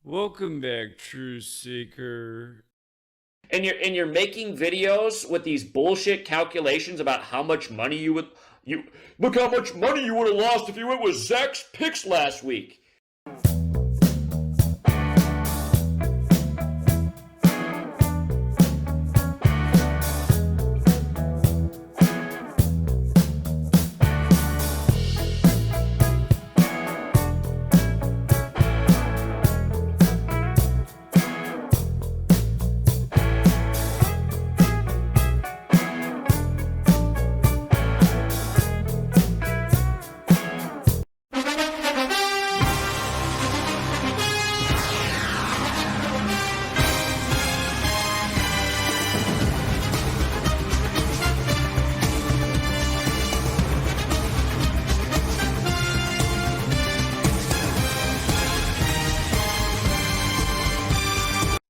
Welcome back, Truth Seeker. And you're making videos with these bullshit calculations about how much money you look how much money you would have lost if you went with Zach's picks last week.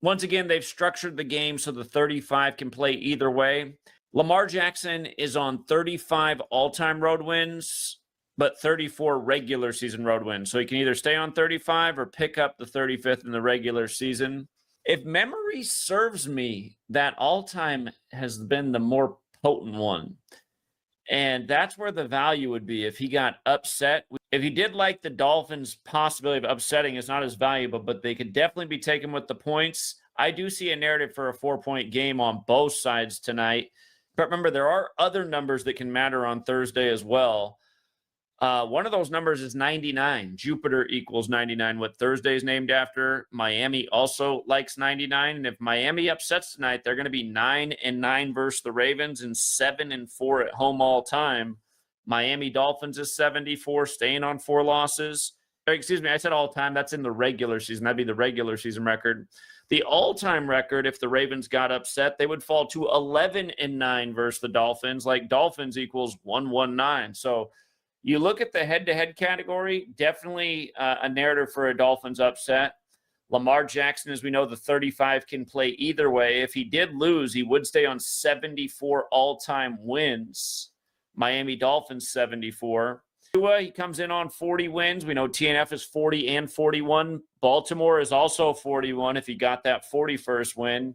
Once again, they've structured the game so the 35 can play either way. Lamar Jackson is on 35 all-time road wins, but 34 regular season road wins. So he can either stay on 35 or pick up the 35th in the regular season. If memory serves me, that all-time has been the more potent one. And that's where the value would be if he got upset. If he did like the Dolphins' possibility of upsetting, it's not as valuable, but they could definitely be taken with the points. I do see a narrative for a 4-point game on both sides tonight. But remember, there are other numbers that can matter on Thursday as well. One of those numbers is 99. Jupiter equals 99, what Thursday is named after. Miami also likes 99. And if Miami upsets tonight, they're going to be 9-9 versus the Ravens and 7-4 at home all time. Miami Dolphins is 74, staying on 4 losses. Excuse me, I said all time. That's in the regular season. That'd be the regular season record. The all-time record, if the Ravens got upset, they would fall to 11-9 versus the Dolphins. Like Dolphins equals 119. So you look at the head-to-head category, definitely a narrative for a Dolphins upset. Lamar Jackson, as we know, the 35 can play either way. If he did lose, he would stay on 74 all-time wins. Miami Dolphins 74. He comes in on 40 wins. We know TNF is 40 and 41. Baltimore is also 41 if he got that 41st win.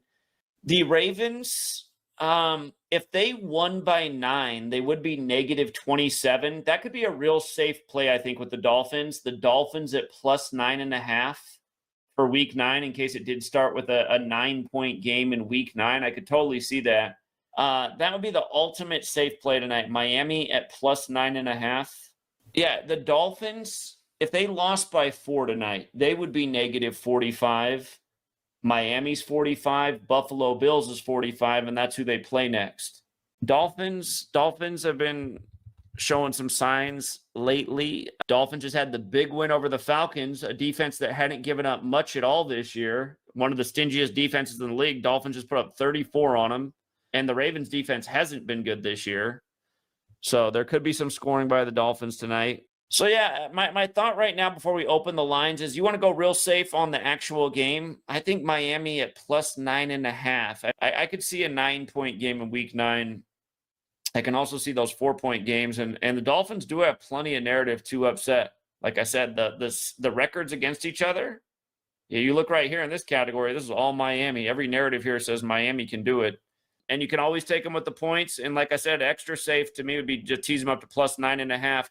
The Ravens, if they won by 9, they would be negative 27. That could be a real safe play, I think, with the Dolphins. The Dolphins at plus 9.5 for week 9 in case it did start with a 9-point game in week 9. I could totally see that. That would be the ultimate safe play tonight. Miami at plus 9.5. Yeah, the Dolphins, if they lost by 4 tonight, they would be negative 45. Miami's 45, Buffalo Bills is 45, and that's who they play next. Dolphins have been showing some signs lately. Dolphins just had the big win over the Falcons, a defense that hadn't given up much at all this year. One of the stingiest defenses in the league. Dolphins just put up 34 on them, and the Ravens defense hasn't been good this year. So there could be some scoring by the Dolphins tonight. So, yeah, my thought right now before we open the lines is you want to go real safe on the actual game. I think Miami at plus 9.5. I could see a 9-point game in week 9. I can also see those 4-point games. And the Dolphins do have plenty of narrative to upset. Like I said, the records against each other. Yeah, you look right here in this category. This is all Miami. Every narrative here says Miami can do it. And you can always take them with the points. And like I said, extra safe to me would be just tease them up to plus 9.5.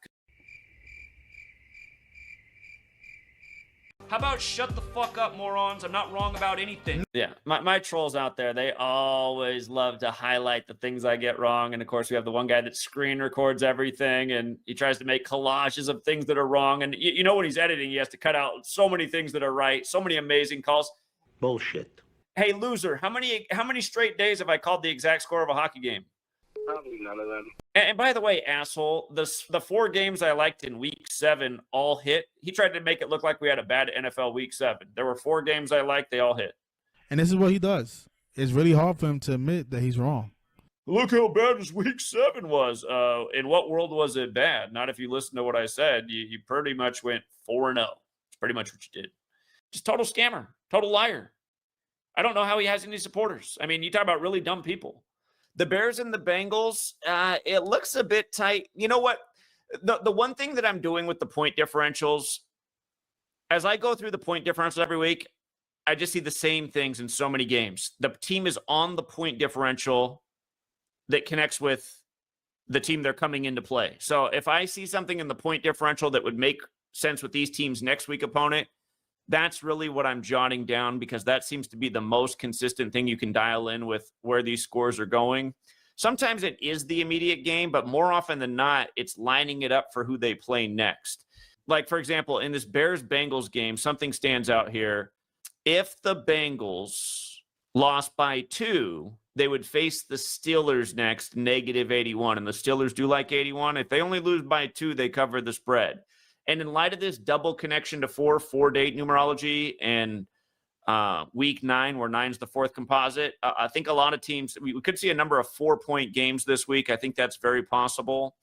How about shut the fuck up, morons? I'm not wrong about anything. Yeah, my trolls out there, they always love to highlight the things I get wrong. And of course, we have the one guy that screen records everything and he tries to make collages of things that are wrong. And you know when he's editing, he has to cut out so many things that are right, so many amazing calls. Bullshit. Hey, loser, how many straight days have I called the exact score of a hockey game? Probably none of them. And by the way, asshole, the 4 games I liked in week 7 all hit. He tried to make it look like we had a bad NFL week 7. There were 4 games I liked. They all hit. And this is what he does. It's really hard for him to admit that he's wrong. Look how bad his week 7 was. In what world was it bad? Not if you listen to what I said. You pretty much went 4-0. It's pretty much what you did. Just total scammer. Total liar. I don't know how he has any supporters. I mean, you talk about really dumb people. The Bears and the Bengals, it looks a bit tight. You know what? The one thing that I'm doing with the point differentials, as I go through the point differentials every week, I just see the same things in so many games. The team is on the point differential that connects with the team they're coming into play. So if I see something in the point differential that would make sense with these teams' next week opponent, that's really what I'm jotting down, because that seems to be the most consistent thing you can dial in with where these scores are going. Sometimes it is the immediate game, but more often than not, it's lining it up for who they play next. Like, for example, in this Bears-Bengals game, something stands out here. If the Bengals lost by 2, they would face the Steelers next, -81. And the Steelers do like 81. If they only lose by 2, they cover the spread. And in light of this double connection to 4-date numerology and week 9, where 9's the 4th composite, I think a lot of teams, we could see a number of 4-point games this week. I think that's very possible.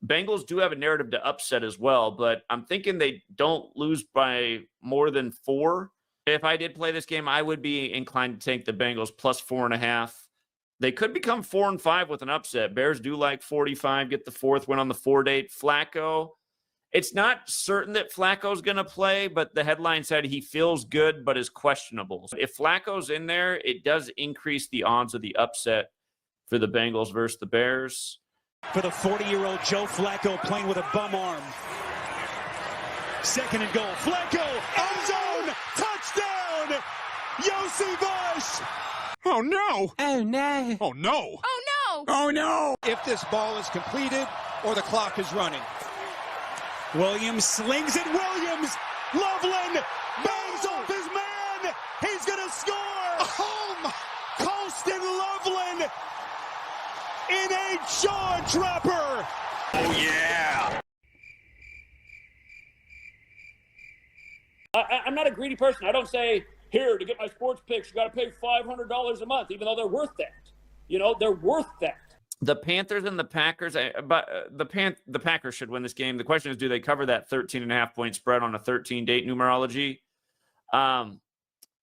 Bengals do have a narrative to upset as well, but I'm thinking they don't lose by more than 4. If I did play this game, I would be inclined to take the Bengals plus 4.5. They could become 4-5 with an upset. Bears do like 45, get the 4th win on the 4-date. Flacco, it's not certain that Flacco's going to play, but the headline said he feels good but is questionable. If Flacco's in there, it does increase the odds of the upset for the Bengals versus the Bears. For the 40-year-old Joe Flacco playing with a bum arm. 2nd and goal. Flacco, end zone, touchdown! Yossi Bush! Oh, no! Oh, no. Oh, no! Oh, no. Oh, no! If this ball is completed or the clock is running. Williams slings it. Williams! Loveland bangs off his man! He's gonna score! Home! Colston Loveland in a jaw-dropper! Oh, yeah! I'm not a greedy person. I don't say, here, to get my sports picks, you got to pay $500 a month, even though they're worth that. You know, they're worth that. The Panthers and the Packers, but the Packers should win this game. The question is, do they cover that 13.5-point spread on a 13-date numerology?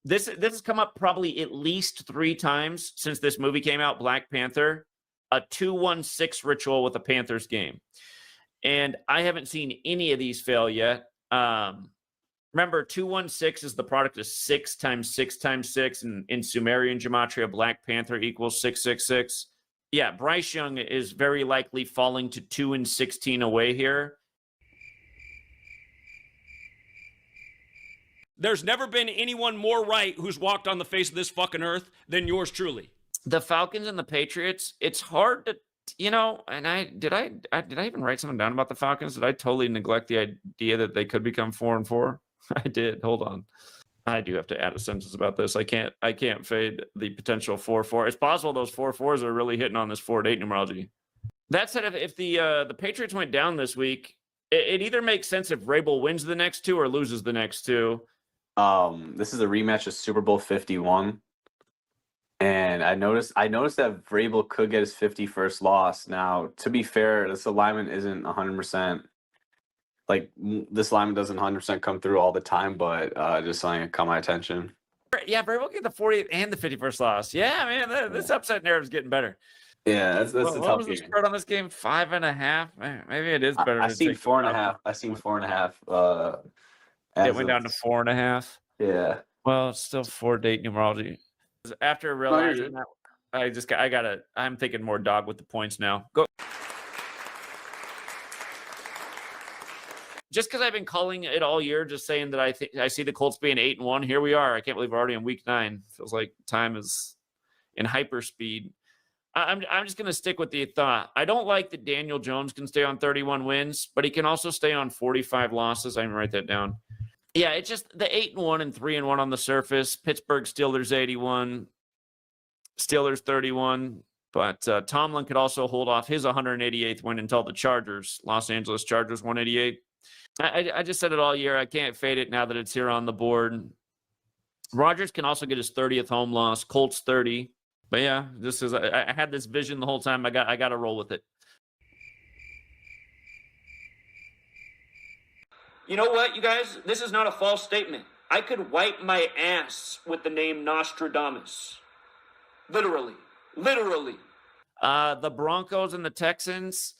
This has come up probably at least 3 times since this movie came out, Black Panther, a 2-1-6 ritual with a Panthers game. And I haven't seen any of these fail yet. Remember, 2-1-6 is the product of 6 times 6 times 6. And in Sumerian gematria, Black Panther equals 666. Yeah, Bryce Young is very likely falling to 2-16 away here. There's never been anyone more right who's walked on the face of this fucking earth than yours truly. The Falcons and the Patriots, it's hard to, and did I even write something down about the Falcons? Did I totally neglect the idea that they could become 4-4? I did. Hold on. I do have to add a sentence about this. I can't fade the potential 4-4. It's possible those 4-4s are really hitting on this 4-8 numerology. That said, if the Patriots went down this week, it either makes sense if Vrabel wins the next 2 or loses the next 2. This is a rematch of Super Bowl 51. And I noticed that Vrabel could get his 51st loss. Now, to be fair, this alignment isn't 100%. Like, this alignment doesn't 100% come through all the time, but just something that caught my attention. Yeah, Vrabel get the 40th and the 51st loss. Yeah, man, this upset narrative is getting better. Yeah, that's a tough game. What was the spread on this game? 5.5? Maybe it is better. I seen 4.5. I seen 4.5. It went down to 4.5. Yeah. Well, it's still 4-date numerology. After realizing that, I'm thinking more dog with the points now. Go. Just because I've been calling it all year, just saying that I see the Colts being 8-1. Here we are. I can't believe we're already in week 9. Feels like time is in hyperspeed. I'm just going to stick with the thought. I don't like that Daniel Jones can stay on 31 wins, but he can also stay on 45 losses. I can write that down. Yeah, it's just the 8-1 and 3-1 on the surface. Pittsburgh Steelers 81, Steelers 31. But Tomlin could also hold off his 188th win until the Chargers, Los Angeles Chargers 188. I just said it all year. I can't fade it now that it's here on the board. Rodgers can also get his 30th home loss. Colts 30. But yeah, this is I had this vision the whole time. I got to roll with it. You know what, you guys? This is not a false statement. I could wipe my ass with the name Nostradamus. Literally. The Broncos and the Texans.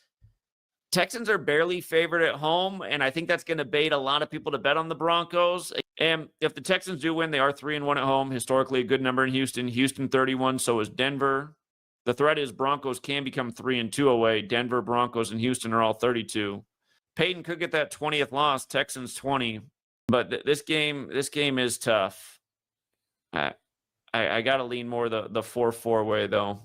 Texans are barely favored at home, and I think that's going to bait a lot of people to bet on the Broncos. And if the Texans do win, they are 3-1 at home. Historically, a good number in Houston. Houston 31, so is Denver. The threat is Broncos can become 3-2 away. Denver, Broncos, and Houston are all 32. Peyton could get that 20th loss. Texans 20. But this game is tough. I got to lean more the 4-4 way, though.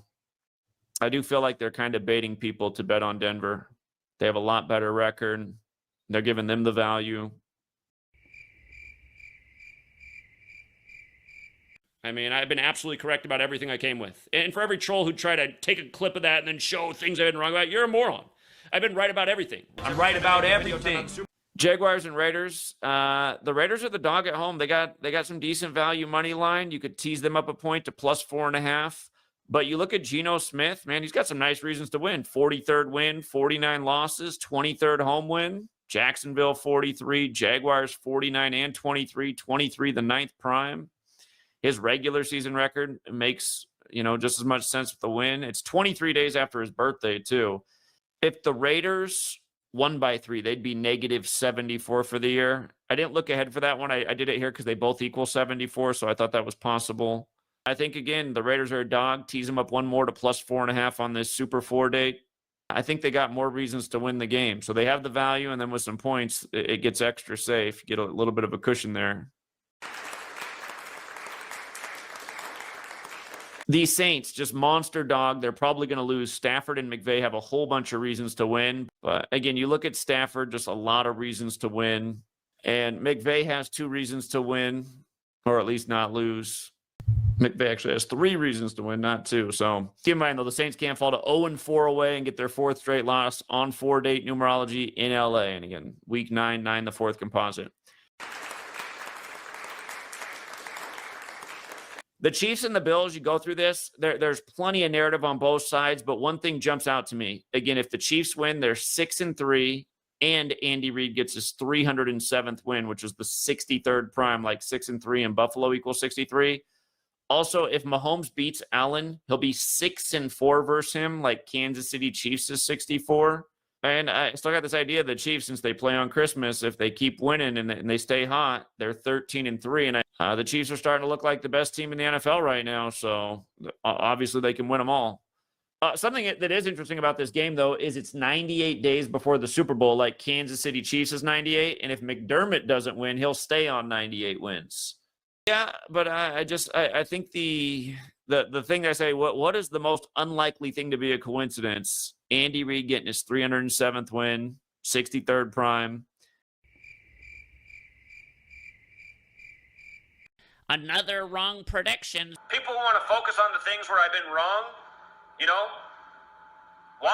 I do feel like they're kind of baiting people to bet on Denver. They have a lot better record. They're giving them the value. I mean, I've been absolutely correct about everything I came with. And for every troll who tried to take a clip of that and then show things I've been wrong about, you're a moron. I've been right about everything. I'm right about everything. Jaguars and Raiders. The Raiders are the dog at home. They got some decent value money line. You could tease them up a point to plus 4.5. But you look at Geno Smith, man, he's got some nice reasons to win. 43rd win, 49 losses, 23rd home win. Jacksonville 43, Jaguars 49 and 23, 23 the 9th prime. His regular season record makes, just as much sense with the win. It's 23 days after his birthday, too. If the Raiders won by 3, they'd be negative 74 for the year. I didn't look ahead for that one. I did it here because they both equal 74, so I thought that was possible. I think, again, the Raiders are a dog. Tease them up one more to plus 4.5 on this Super 4 date. I think they got more reasons to win the game. So they have the value, and then with some points, it gets extra safe. Get a little bit of a cushion there. The Saints, just monster dog. They're probably going to lose. Stafford and McVay have a whole bunch of reasons to win. But again, you look at Stafford, just a lot of reasons to win. And McVay has 2 reasons to win, or at least not lose. McVay actually has 3 reasons to win, not 2. So keep in mind, though, the Saints can't fall to 0-4 away and get their 4th straight loss on 4-date numerology in LA. And again, week 9, the 4th composite. The Chiefs and the Bills, you go through this, there's plenty of narrative on both sides, but one thing jumps out to me. Again, if the Chiefs win, they're 6-3, and Andy Reid gets his 307th win, which is the 63rd prime, like 6-3 and Buffalo equals 63. Also, if Mahomes beats Allen, he'll be 6-4 versus him, like Kansas City Chiefs is 64. And I still got this idea of the Chiefs, since they play on Christmas, if they keep winning and they stay hot, they're 13-3. And the Chiefs are starting to look like the best team in the NFL right now. So obviously they can win them all. Something that is interesting about this game, though, is it's 98 days before the Super Bowl, like Kansas City Chiefs is 98. And if McDermott doesn't win, he'll stay on 98 wins. Yeah, but I think the thing that I say, what is the most unlikely thing to be a coincidence? Andy Reid getting his 307th win, 63rd prime. Another wrong prediction. People want to focus on the things where I've been wrong. Why?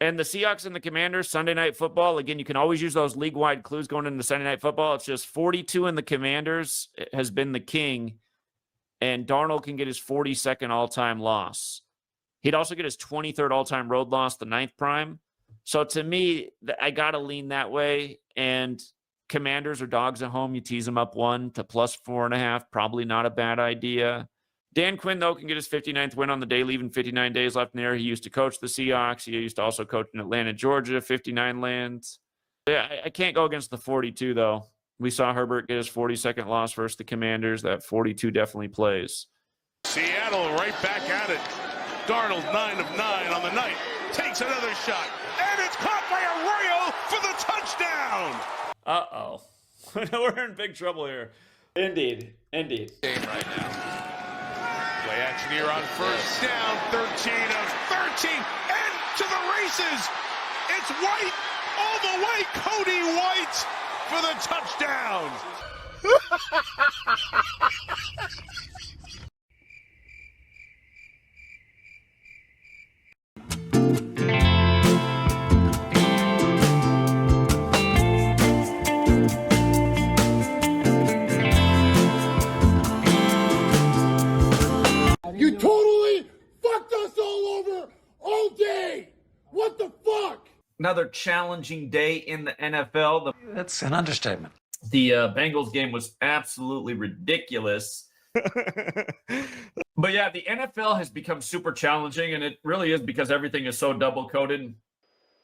And the Seahawks and the Commanders, Sunday Night Football. Again, you can always use those league-wide clues going into Sunday Night Football. It's just 42 in the Commanders has been the king, and Darnold can get his 42nd all-time loss. He'd also get his 23rd all-time road loss, the 9th prime. So to me, I got to lean that way. And Commanders are dogs at home. You tease them up 1 to plus 4.5. Probably not a bad idea. Dan Quinn, though, can get his 59th win on the day, leaving 59 days left in there. He used to coach the Seahawks. He used to also coach in Atlanta, Georgia, 59 lands. Yeah, I can't go against the 42, though. We saw Herbert get his 42nd loss versus the Commanders. That 42 definitely plays. Seattle right back at it. Darnold 9 of 9 on the night. Takes another shot. And it's caught by Arroyo for the touchdown. Uh-oh. We're in big trouble here. Indeed. Game right now. Play action here on first down. 13 of 13. And to the races. It's White all the way. Cody White for the touchdown. Another challenging day in the NFL. That's an understatement. The Bengals game was absolutely ridiculous. But yeah, the NFL has become super challenging, and it really is because everything is so double-coded.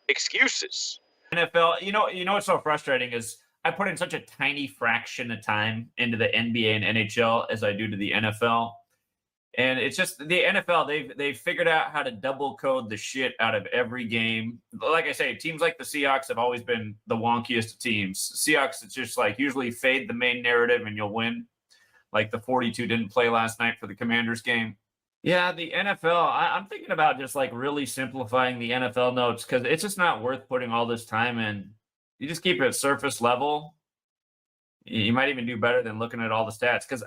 Excuses. NFL, you know what's so frustrating is I put in such a tiny fraction of time into the NBA and NHL as I do to the NFL. And it's just the NFL, they've figured out how to double code the shit out of every game. Like I say, teams like the Seahawks have always been the wonkiest of teams. Seahawks, it's just like usually fade the main narrative and you'll win. Like the 42 didn't play last night for the Commanders game. Yeah, the NFL, I'm thinking about just like really simplifying the NFL notes because it's just not worth putting all this time in. You just keep it at surface level. You might even do better than looking at all the stats because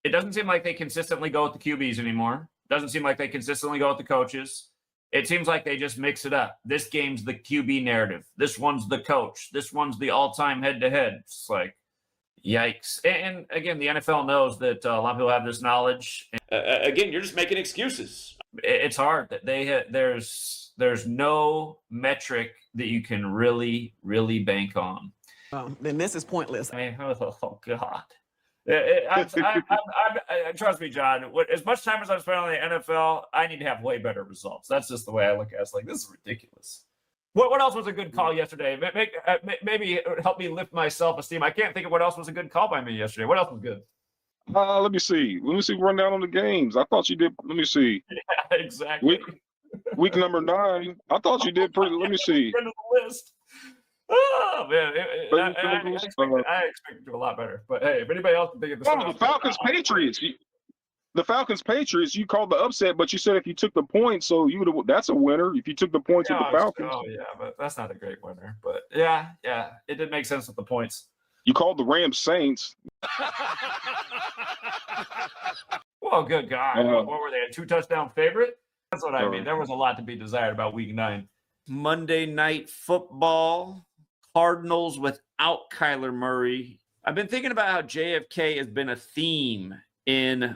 it doesn't seem like they consistently go with the QBs anymore. Doesn't seem like they consistently go with the coaches. It seems like they just mix it up. This game's the QB narrative. This one's the coach. This one's the all-time head-to-head. It's like, yikes. And again, the NFL knows that a lot of people have this knowledge. Again, you're just making excuses. It's hard. There's no metric that you can really, really bank on. Then this is pointless. I mean, oh God. Trust me, John. As much time as I've spent on the NFL, I need to have way better results. That's just the way I look at it. It's like, this is ridiculous. What else was a good call yesterday? Maybe help me lift my self-esteem. I can't think of what else was a good call by me yesterday. What else was good? Let me see. Run down on the games. I thought you did. Let me see. Yeah, exactly. Week number 9. I thought you did pretty. Let me see. End of the list. Oh man, I expected to do a lot better. But hey, if anybody else can think of this, the Falcons Patriots. The Falcons Patriots. You called the upset, but you said if you took the points, so you would. That's a winner if you took the points with the Falcons. Oh yeah, but that's not a great winner. But yeah, it did make sense with the points. You called the Rams Saints. Well, good God, what were they? A 2-touchdown favorite? That's what I mean. There was a lot to be desired about Week 9. Monday Night Football. Cardinals without Kyler Murray. I've been thinking about how JFK has been a theme in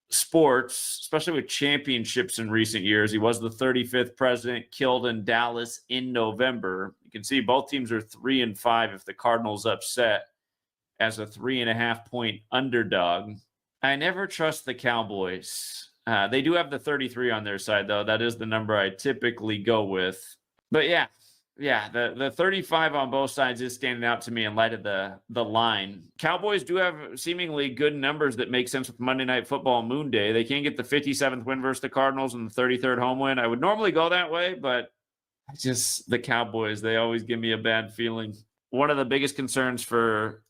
sports, especially with championships in recent years. He was the 35th president, killed in Dallas in November. You can see both teams are 3-5 if the Cardinals upset as a 3.5-point underdog. I never trust the Cowboys. They do have the 33 on their side, though. That is the number I typically go with. But yeah, the 35 on both sides is standing out to me in light of the line. Cowboys do have seemingly good numbers that make sense with Monday Night Football Moon Day. They can get the 57th win versus the Cardinals and the 33rd home win. I would normally go that way, but just the Cowboys, they always give me a bad feeling. One of the biggest concerns for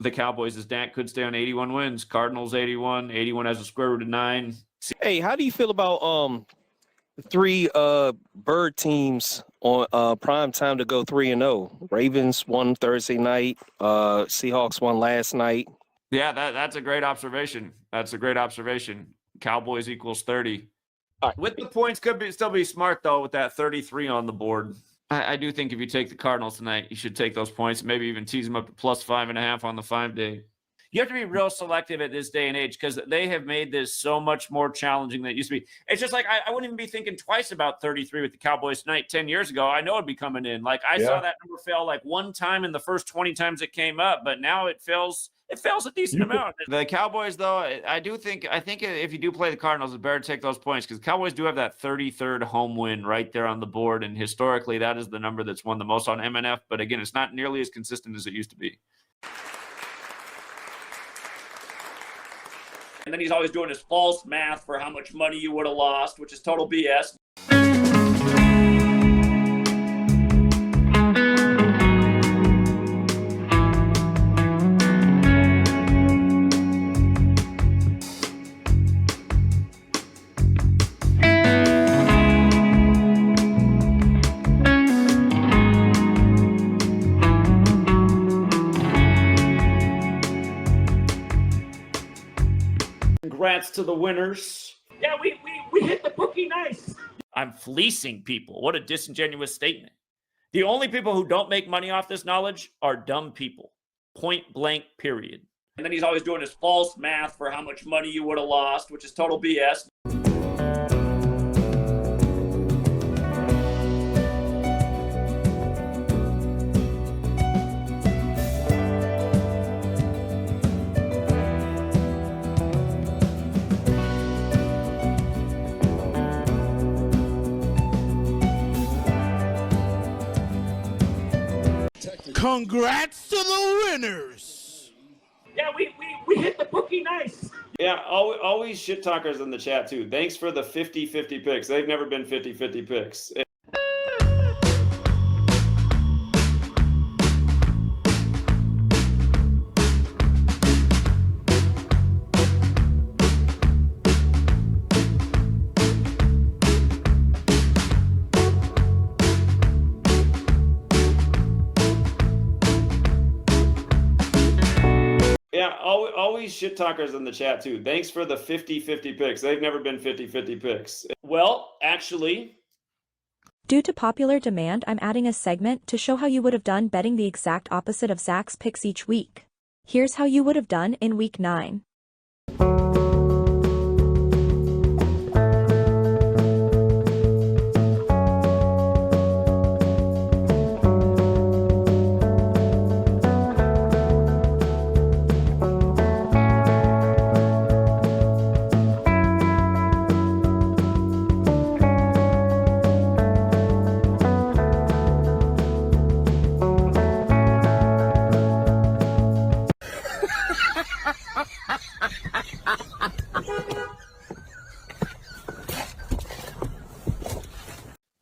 the Cowboys is Dak could stay on 81 wins. Cardinals 81 has a square root of 9. Hey, how do you feel about 3 bird teams on prime time to go 3-0? Ravens won Thursday night. Seahawks won last night. Yeah, that's a great observation. Cowboys equals 30. Right. With the points, still be smart though with that 33 on the board. I do think if you take the Cardinals tonight, you should take those points. Maybe even tease them up to +5.5 on the 5-day. You have to be real selective at this day and age because they have made this so much more challenging than it used to be. It's just like I wouldn't even be thinking twice about 33 with the Cowboys tonight 10 years ago. I know it'd be coming in. Like I saw that number fail like one time in the first 20 times it came up, but now it fails a decent amount. The Cowboys, though, I think if you do play the Cardinals, it's better to take those points because the Cowboys do have that 33rd home win right there on the board, and historically that is the number that's won the most on MNF. But again, it's not nearly as consistent as it used to be. And then he's always doing his false math for how much money you would have lost, which is total BS. Congrats to the winners. Yeah, we hit the bookie nice. I'm fleecing people. What a disingenuous statement. The only people who don't make money off this knowledge are dumb people. Point blank, period. And then he's always doing his false math for how much money you would have lost, which is total BS. Congrats to the winners. Yeah, we hit the bookie nice. Yeah, always shit talkers in the chat too. Thanks for the 50-50 picks. They've never been 50-50 picks. Yeah, always shit talkers in the chat too. Thanks for the 50-50 picks. They've never been 50-50 picks. Well, actually, due to popular demand, I'm adding a segment to show how you would have done betting the exact opposite of Zach's picks each week. Here's how you would have done in week 9.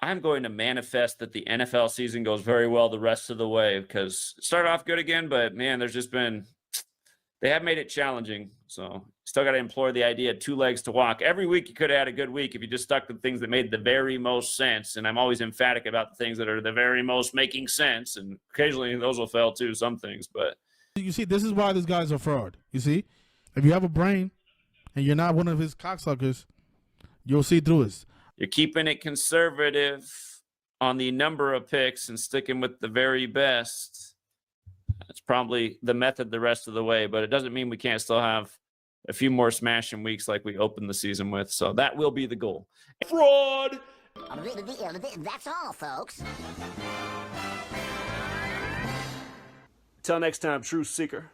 I'm going to manifest that the NFL season goes very well the rest of the way, because it started off good again, but man, there's just been, they have made it challenging. So still got to employ the idea of 2 legs to walk. Every week you could have had a good week if you just stuck to things that made the very most sense. And I'm always emphatic about the things that are the very most making sense. And occasionally those will fail too, some things, but. You see, this is why this guy's a fraud. You see, if you have a brain and you're not one of his cocksuckers, you'll see through it. You're keeping it conservative on the number of picks and sticking with the very best. That's probably the method the rest of the way, but it doesn't mean we can't still have a few more smashing weeks like we opened the season with. So that will be the goal. Fraud! That's all, folks. Till next time, Truth Seeker.